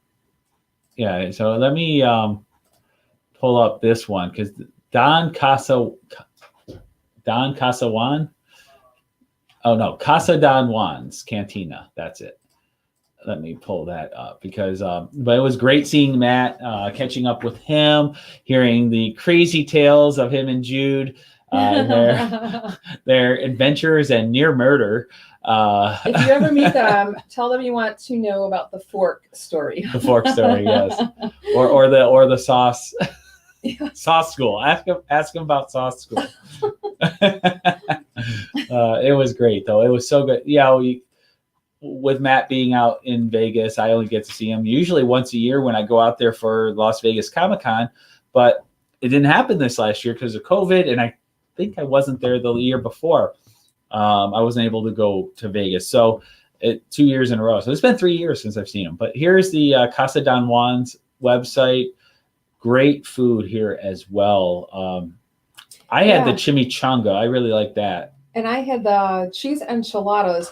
Yeah, so let me pull up this one because Don Casa Juan. Oh no, Casa Don Juan's Cantina. That's it. Let me pull that up because, but it was great seeing Matt, catching up with him, hearing the crazy tales of him and Jude, their adventures and near murder. If you ever meet them, tell them you want to know about the fork story. The fork story, yes, or the sauce. Sauce school. Ask him about sauce school. It was great though. It was so good. Yeah, with Matt being out in Vegas, I only get to see him usually once a year when I go out there for Las Vegas Comic-Con, but it didn't happen this last year because of COVID, and I think I wasn't there the year before. I wasn't able to go to Vegas, so 2 years in a row. So it's been 3 years since I've seen him. But here's the Casa Don Juan's website. Great food here as well. I had the chimichanga. I really like that. And I had the cheese enchiladas.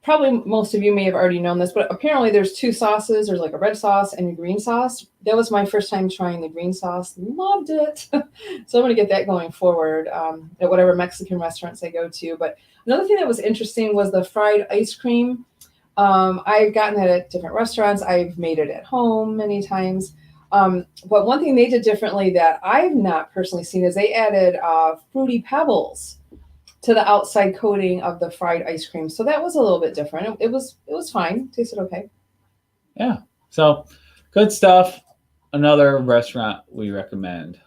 Probably most of you may have already known this, but apparently there's two sauces. There's like a red sauce and a green sauce. That was my first time trying the green sauce. Loved it. So I'm going to get that going forward at whatever Mexican restaurants I go to. But another thing that was interesting was the fried ice cream. I've gotten that at different restaurants. I've made it at home many times. But one thing they did differently that I've not personally seen is they added Fruity Pebbles to the outside coating of the fried ice cream. So that was a little bit different. It was fine. Tasted okay. Yeah. So good stuff. Another restaurant we recommend.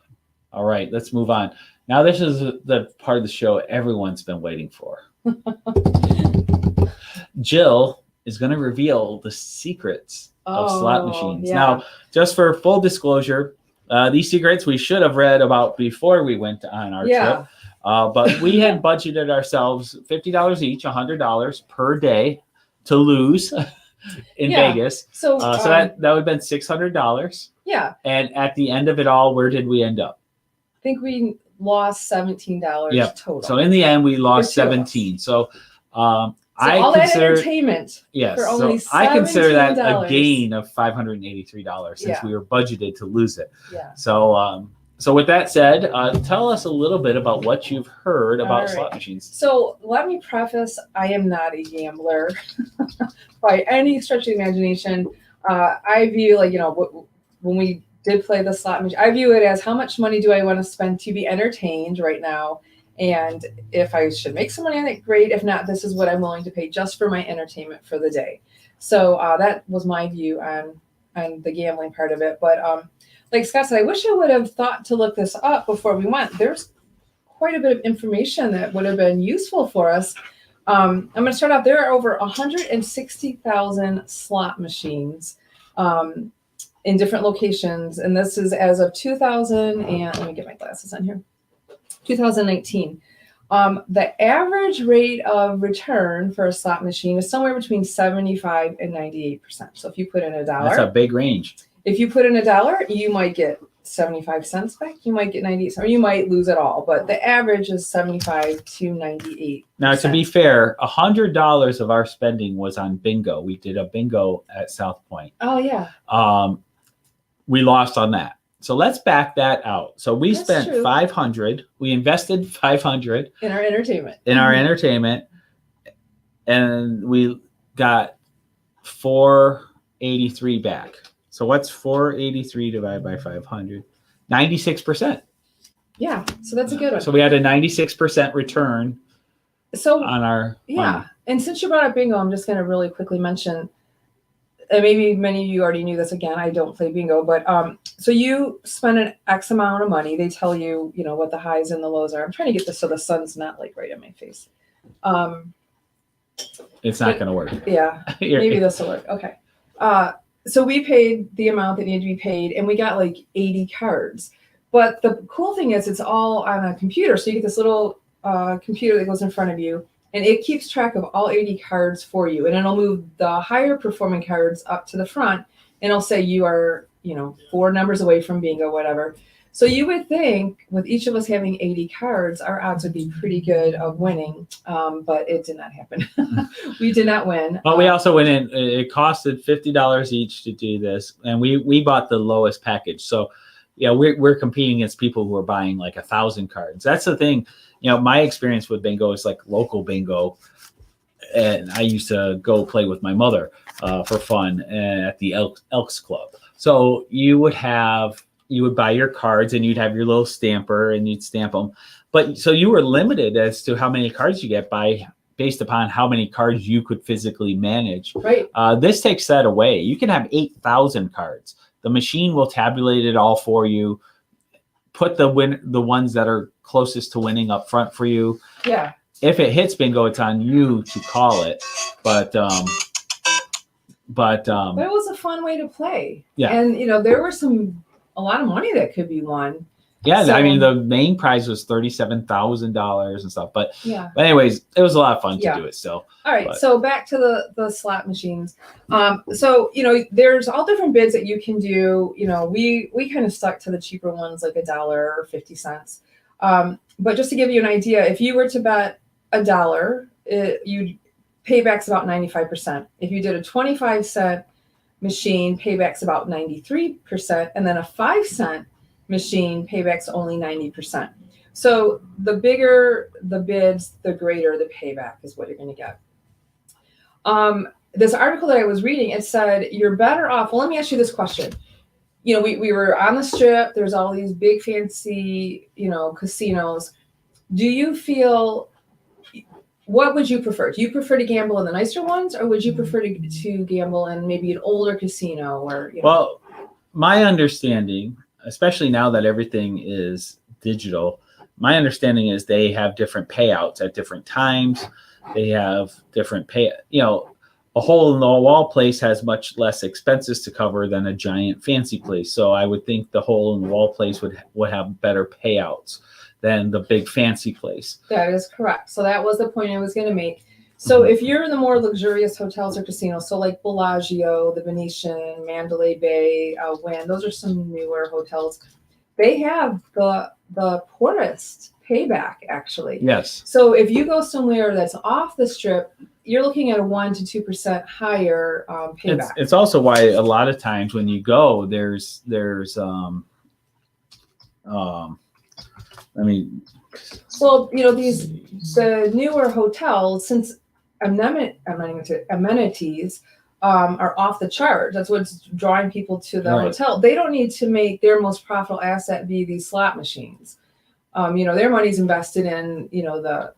All right, let's move on. Now this is the part of the show everyone's been waiting for. Jill is going to reveal the secrets of slot machines. Yeah. Now, just for full disclosure, these secrets we should have read about before we went on our trip. But we had budgeted ourselves $50 each, $100 per day to lose in Vegas. So that would have been $600. Yeah. And at the end of it all, where did we end up? I think we lost $17 total. So in the end, we lost 17. So I all consider that entertainment. Yes. For only so I consider that a gain of $583 since we were budgeted to lose it. Yeah. So with that said, tell us a little bit about what you've heard about slot machines. So let me preface, I am not a gambler by any stretch of the imagination. I view when we did play the slot machine, I view it as how much money do I want to spend to be entertained right now? And if I should make some money on it, great. If not, this is what I'm willing to pay just for my entertainment for the day. So that was my view on the gambling part of it. But like Scott said, I wish I would have thought to look this up before we went. There's quite a bit of information that would have been useful for us. I'm going to start out. There are over 160,000 slot machines in different locations. And this is as of 2000 and let me get my glasses on here. 2019. The average rate of return for a slot machine is somewhere between 75 and 98%. So if you put in $1, that's a big range. If you put in $1, you might get 75 cents back. You might get 98 cents, or you might lose it all. But the average is 75 to 98. Now, to be fair, $100 of our spending was on bingo. We did a bingo at South Point. Oh yeah. We lost on that. So let's back that out. So we spent $500. We invested $500 in our entertainment. And we got $483 back. So what's 483 divided by 500? 96%. Yeah, so that's a good one. So we had a 96% return. On our money. And since you brought up bingo, I'm just going to really quickly mention and maybe many of you already knew this. Again, I don't play bingo, but so you spend an X amount of money. They tell you, you know, what the highs and the lows are. I'm trying to get this so the sun's not like right in my face. It's not going to work. Yeah, maybe this will work. Okay. So we paid the amount that needed to be paid, and we got like 80 cards. But the cool thing is, it's all on a computer. So you get this little computer that goes in front of you, and it keeps track of all 80 cards for you. And it'll move the higher performing cards up to the front, and it'll say you are, you know, 4 numbers away from bingo, whatever. So you would think with each of us having 80 cards, our odds would be pretty good of winning, but it did not happen. We did not win. Well, we also went in. It costed $50 each to do this, and we bought the lowest package. So, yeah, we're competing against people who are buying like 1,000 cards. That's the thing. You know, my experience with bingo is like local bingo, and I used to go play with my mother for fun at the Elks Club. So you would buy your cards and you'd have your little stamper and you'd stamp them. But so you were limited as to how many cards you get based upon how many cards you could physically manage. Right. This takes that away. You can have 8,000 cards. The machine will tabulate it all for you. Put the ones that are closest to winning up front for you. Yeah. If it hits bingo, it's on you to call it. But it was a fun way to play. Yeah. And you know, there were a lot of money that could be won. Yeah, So, I mean, the main prize was $37,000 and stuff. But anyways, it was a lot of fun to do it still. All right, so back to the slot machines. So, you know, there's all different bids that you can do. You know, we kind of stuck to the cheaper ones, like $1 or 50 cents. But just to give you an idea, if you were to bet $1, you'd payback's about 95%. If you did a 25-cent machine, payback's about 93%, and then a 5-cent machine, payback's only 90%. So the bigger the bids, the greater the payback is what you're going to get. This article that I was reading, it said you're better off. Well, let me ask you this question. You know, we were on the strip. There's all these big fancy, you know, casinos. Do you feel? What would you prefer? Do you prefer to gamble in the nicer ones, or would you prefer to gamble in maybe an older casino? Or Well, my understanding, especially now that everything is digital, my understanding is they have different payouts at different times. They have different a hole in the wall place has much less expenses to cover than a giant fancy place. So I would think the hole in the wall place would have better payouts than the big fancy place. That is correct. So that was the point I was going to make. So if you're in the more luxurious hotels or casinos, so like Bellagio, the Venetian, Mandalay Bay, Wynn, those are some newer hotels. They have the poorest payback, actually. Yes. So if you go somewhere that's off the strip, you're looking at a 1% to 2% higher payback. It's also why a lot of times when you go, there's well, you know, the newer hotels, since amenities are off the chart. That's what's drawing people to the hotel. They don't need to make their most profitable asset be these slot machines. You know, their money's invested in, you know, the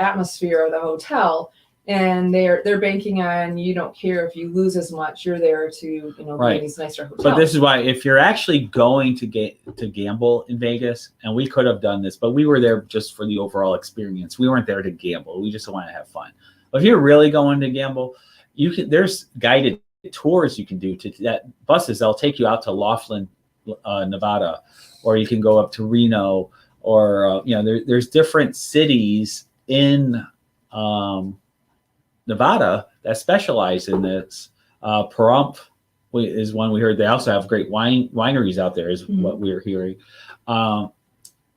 atmosphere of the hotel, and they're banking on you don't care if you lose as much. You're there to, you know, be in these nicer hotels. But this is why, if you're actually going to gamble in Vegas, and we could have done this, but we were there just for the overall experience. We weren't there to gamble. We just want to have fun. But if you're really going to gamble, there's guided tours you can do buses. They'll take you out to Laughlin, Nevada, or you can go up to Reno, or you know, there's different cities in Nevada that specialize in this. Pahrump is one we heard. They also have great wineries out there, is what we were hearing.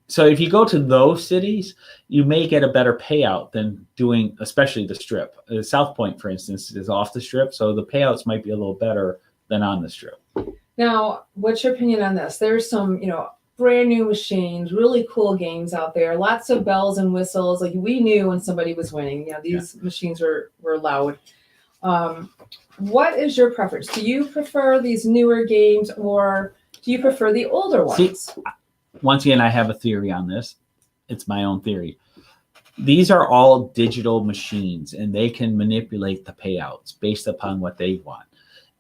So if you go to those cities, you may get a better payout than doing, especially the Strip. South Point, for instance, is off the Strip, so the payouts might be a little better than on the Strip. Now, what's your opinion on this? There's some, you know, brand new machines, really cool games out there, lots of bells and whistles. Like, we knew when somebody was winning. You know, these machines were loud. What is your preference? Do you prefer these newer games, or do you prefer the older ones? See, once again, I have a theory on this. It's my own theory. These are all digital machines, and they can manipulate the payouts based upon what they want.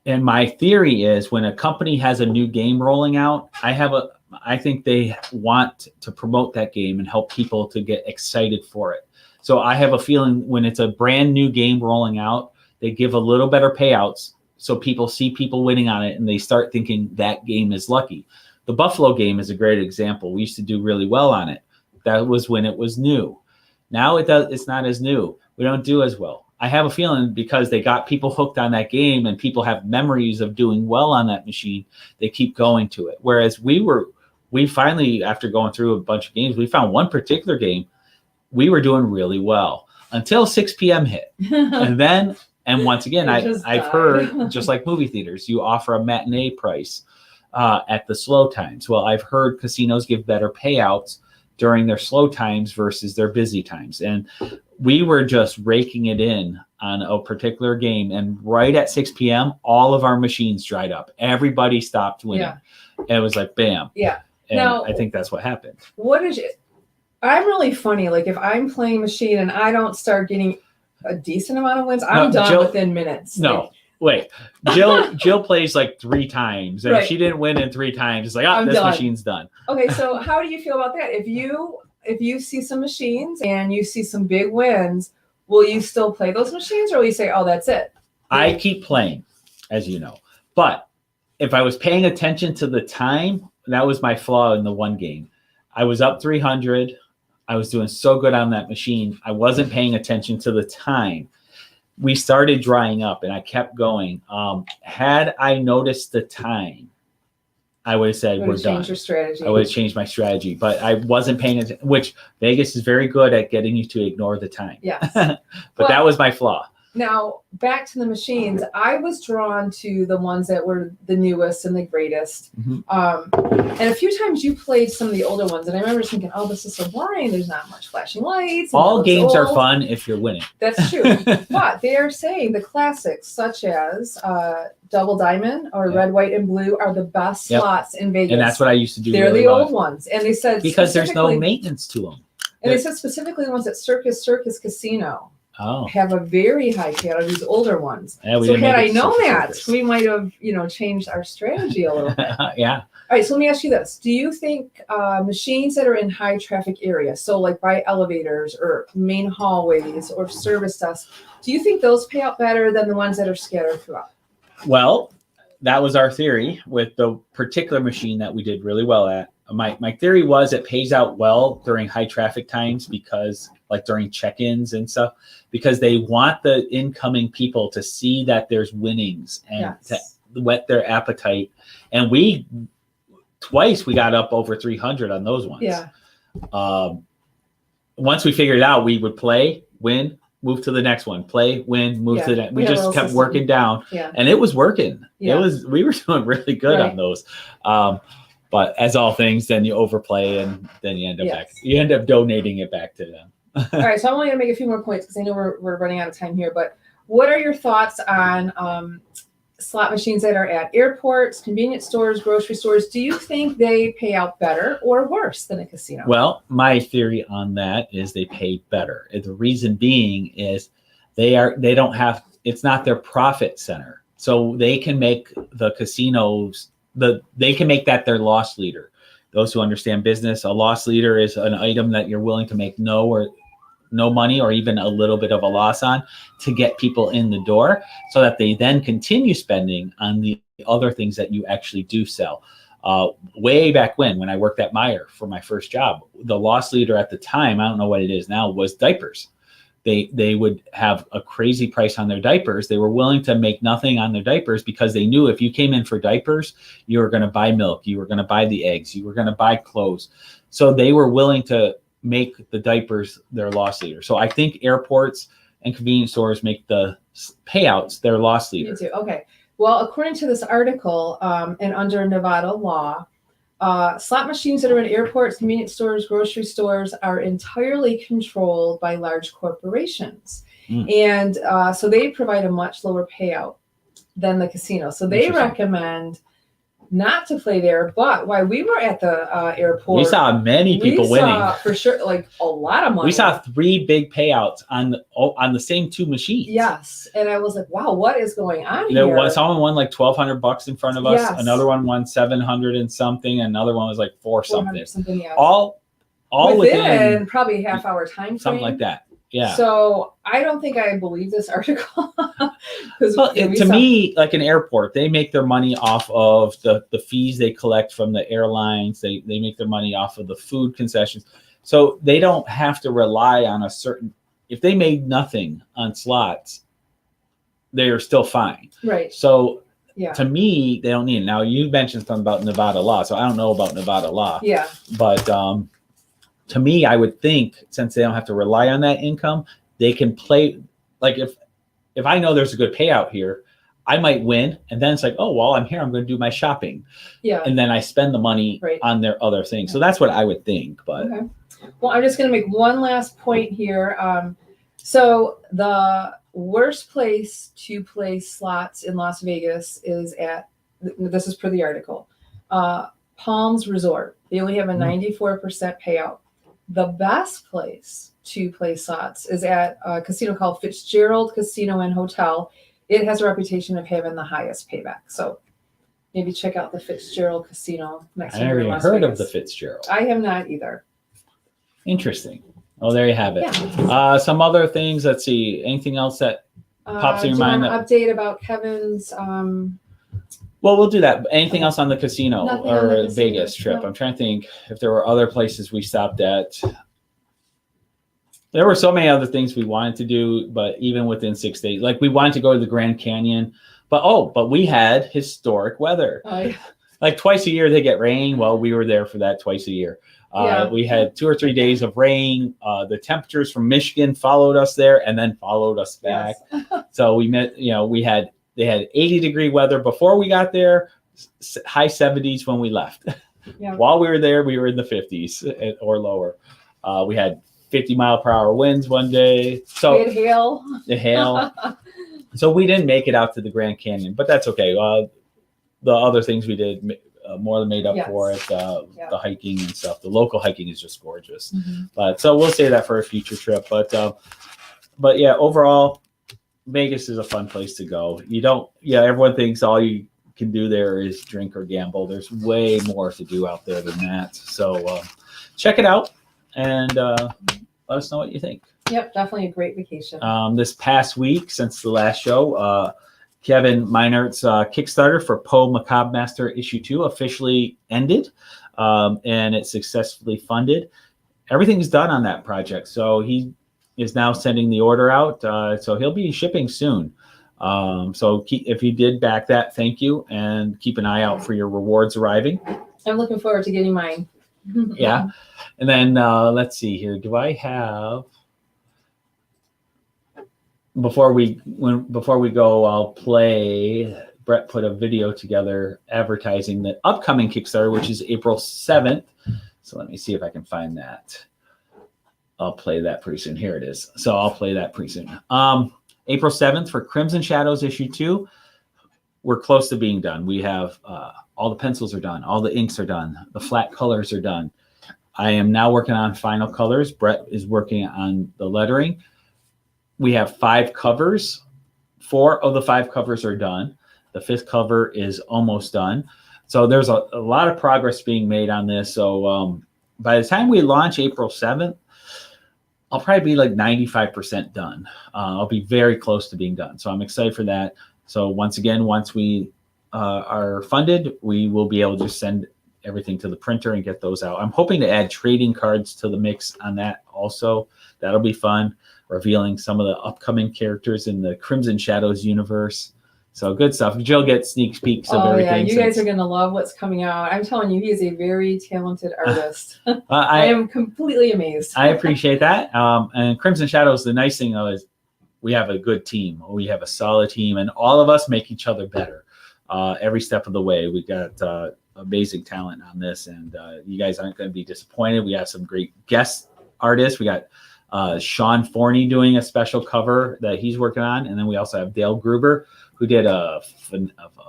And my theory is when a company has a new game rolling out, I think they want to promote that game and help people to get excited for it. So I have a feeling when it's a brand new game rolling out, they give a little better payouts so people see people winning on it and they start thinking that game is lucky. The Buffalo game is a great example. We used to do really well on it. That was when it was new. Now it's not as new. We don't do as well. I have a feeling because they got people hooked on that game and people have memories of doing well on that machine, they keep going to it. Whereas we finally, after going through a bunch of games, we found one particular game we were doing really well until 6 p.m. hit. And once again, I've heard, just like movie theaters, you offer a matinee price at the slow times. Well, I've heard casinos give better payouts during their slow times versus their busy times. And we were just raking it in on a particular game. And right at 6 p.m., all of our machines dried up. Everybody stopped winning. Yeah. And it was like, bam. Yeah. And now, I think that's what happened. What is it? I'm really funny. Like if I'm playing machine and I don't start getting a decent amount of wins, I'm done within minutes. No. Wait, Jill plays like 3 times, and if she didn't win in 3 times, it's like, this done. Machine's done. Okay, so how do you feel about that? If you see some machines and you see some big wins, will you still play those machines, or will you say, oh, that's it? I keep playing, as you know. But if I was paying attention to the time, that was my flaw in the one game. I was up 300. I was doing so good on that machine. I wasn't paying attention to the time. We started drying up and I kept going. Had I noticed the time, I would have said, we're done. Your strategy. I would have changed my strategy, but I wasn't paying attention, which Vegas is very good at getting you to ignore the time. Yes. But that was my flaw. Now, back to the machines, I was drawn to the ones that were the newest and the greatest. Mm-hmm. And a few times you played some of the older ones, and I remember thinking, oh, this is so boring. There's not much flashing lights. All games are fun if you're winning. That's true. But they are saying the classics, such as Double Diamond or Red, White, and Blue, are the best slots in Vegas. And that's what I used to do. They're really the old ones. And they said because there's no maintenance to them. And they said specifically the ones at Circus Casino. Have a very high payout of these older ones. Yeah, so had I known that, we might have, changed our strategy a little bit. Yeah. All right. So let me ask you this: do you think machines that are in high traffic areas, so like by elevators or main hallways or service desks, do you think those pay out better than the ones that are scattered throughout? Well, that was our theory with the particular machine that we did really well at. My theory was it pays out well during high traffic times because, like during check-ins and stuff, because they want the incoming people to see that there's winnings and to whet their appetite. And twice we got up over 300 on those ones. Yeah. Once we figured it out, we would play, win, move to the next one, play, win, move to the next. We just kept working down, and it was working. Yeah. We were doing really good on those. But as all things, then you overplay, and then you end up donating it back to them. All right, so I'm only going to make a few more points because I know we're running out of time here. But what are your thoughts on slot machines that are at airports, convenience stores, grocery stores? Do you think they pay out better or worse than a casino? Well, my theory on that is they pay better. And the reason being is it's not their profit center, so they can make the casinos. They can make that their loss leader. Those who understand business, a loss leader is an item that you're willing to make no money or even a little bit of a loss on to get people in the door so that they then continue spending on the other things that you actually do sell. Way back when I worked at Meijer for my first job, the loss leader at the time, I don't know what it is now, was diapers. They would have a crazy price on their diapers. They were willing to make nothing on their diapers because they knew if you came in for diapers, you were going to buy milk, you were going to buy the eggs, you were going to buy clothes. So they were willing to make the diapers their loss leader. So I think airports and convenience stores make the payouts their loss leader. Me too. Okay. Well, according to this article, and under Nevada law, slot machines that are in airports, convenience stores, grocery stores are entirely controlled by large corporations. And so they provide a much lower payout than the casino. So they recommend not to play there. But while we were at the airport, We saw many people winning. For sure, like a lot of money. We saw 3 big payouts on the same 2 machines. Yes, and I was like, wow, what is going on There here? was someone won like $1,200 in front of us. Yes. Another one won 700 and something. Another one was like 4 something. Yes. All within probably a half-hour time frame. Something like that. Yeah. So I don't think I believe this article. Well, to me, like an airport, they make their money off of the fees they collect from the airlines. They make their money off of the food concessions. So they don't have to rely on a certain, if they made nothing on slots, they are still fine. Right. So yeah. To me, they don't need it. Now, you mentioned something about Nevada law. So I don't know about Nevada law. Yeah. But to me, I would think since they don't have to rely on that income, they can play. Like if I know there's a good payout here, I might win. And then it's like, oh, well, I'm here. I'm going to do my shopping. Yeah. And then I spend the money on their other things. So that's what I would think. But okay. Well, I'm just going to make one last point here. So the worst place to play slots in Las Vegas is at, this is per the article, Palms Resort. They only have a 94% payout. The best place to play slots is at a casino called Fitzgerald Casino and Hotel. It has a reputation of having the highest payback. So maybe check out the Fitzgerald Casino next time. I never even heard of the Fitzgerald. I have not either. Interesting. Oh, there you have it. Yeah. Some other things. Let's see. Anything else that pops in your mind? An update about Kevin's. Well, we'll do that. Anything else on the casino or the Vegas trip? No. I'm trying to think if there were other places we stopped at. There were so many other things we wanted to do, but even within 6 days, like we wanted to go to the Grand Canyon, but we had historic weather. Oh, yeah. Like twice a year they get rain. Well, we were there for that twice a year. We had 2 or 3 days of rain. The temperatures from Michigan followed us there and then followed us back. Yes. So we met, they had 80-degree weather before we got there, high 70s when we left. Yeah. While we were there, we were in the 50s or lower. We had 50-mile-per-hour winds one day. So we had hail. The hail. So we didn't make it out to the Grand Canyon, but that's okay. The other things we did more than made up for it. The hiking and stuff. The local hiking is just gorgeous. Mm-hmm. But so we'll say that for a future trip. But yeah, overall, Vegas is a fun place to go. Everyone thinks all you can do there is drink or gamble. There's way more to do out there than that. So check it out and let us know what you think. Yep, definitely a great vacation. This past week, since the last show, Kevin Meinert's Kickstarter for Poe Macabre Master Issue 2 officially ended, and it's successfully funded. Everything's done on that project, so he is now sending the order out. So he'll be shipping soon. So if you did back that, thank you, and keep an eye out for your rewards arriving. I'm looking forward to getting mine. Yeah, and then let's see here. Do I have? Before we go, I'll play. Brett put a video together advertising the upcoming Kickstarter, which is April 7th. So let me see if I can find that. I'll play that pretty soon. Here it is. So I'll play that pretty soon. April 7th for Crimson Shadows issue 2. We're close to being done. We have all the pencils are done. All the inks are done. The flat colors are done. I am now working on final colors. Brett is working on the lettering. We have 5 covers. 4 of the 5 covers are done. The 5th cover is almost done. So there's a lot of progress being made on this. So by the time we launch April 7th, I'll probably be like 95% done. I'll be very close to being done. So I'm excited for that. So once again, once we are funded, we will be able to send everything to the printer and get those out. I'm hoping to add trading cards to the mix on that also. That'll be fun, revealing some of the upcoming characters in the Crimson Shadows universe. So good stuff. Jill gets sneak peeks of everything. Yeah, you guys are going to love what's coming out. I'm telling you, he is a very talented artist. I am completely amazed. I appreciate that. And Crimson Shadows, the nice thing though is we have a good team. We have a solid team, and all of us make each other better every step of the way. We got amazing talent on this, and you guys aren't going to be disappointed. We have some great guest artists. We got Sean Forney doing a special cover that he's working on, and then we also have Dale Gruber, who did a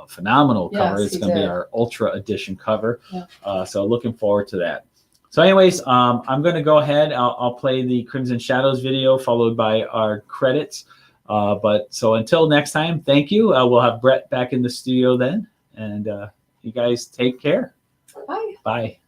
phenomenal cover. Yes, It's he going to be did. our Ultra Edition cover. Yeah. So looking forward to that. So anyways, I'm going to go ahead. I'll play the Crimson Shadows video followed by our credits. But so until next time, thank you. We'll have Brett back in the studio then. And you guys take care. Bye. Bye.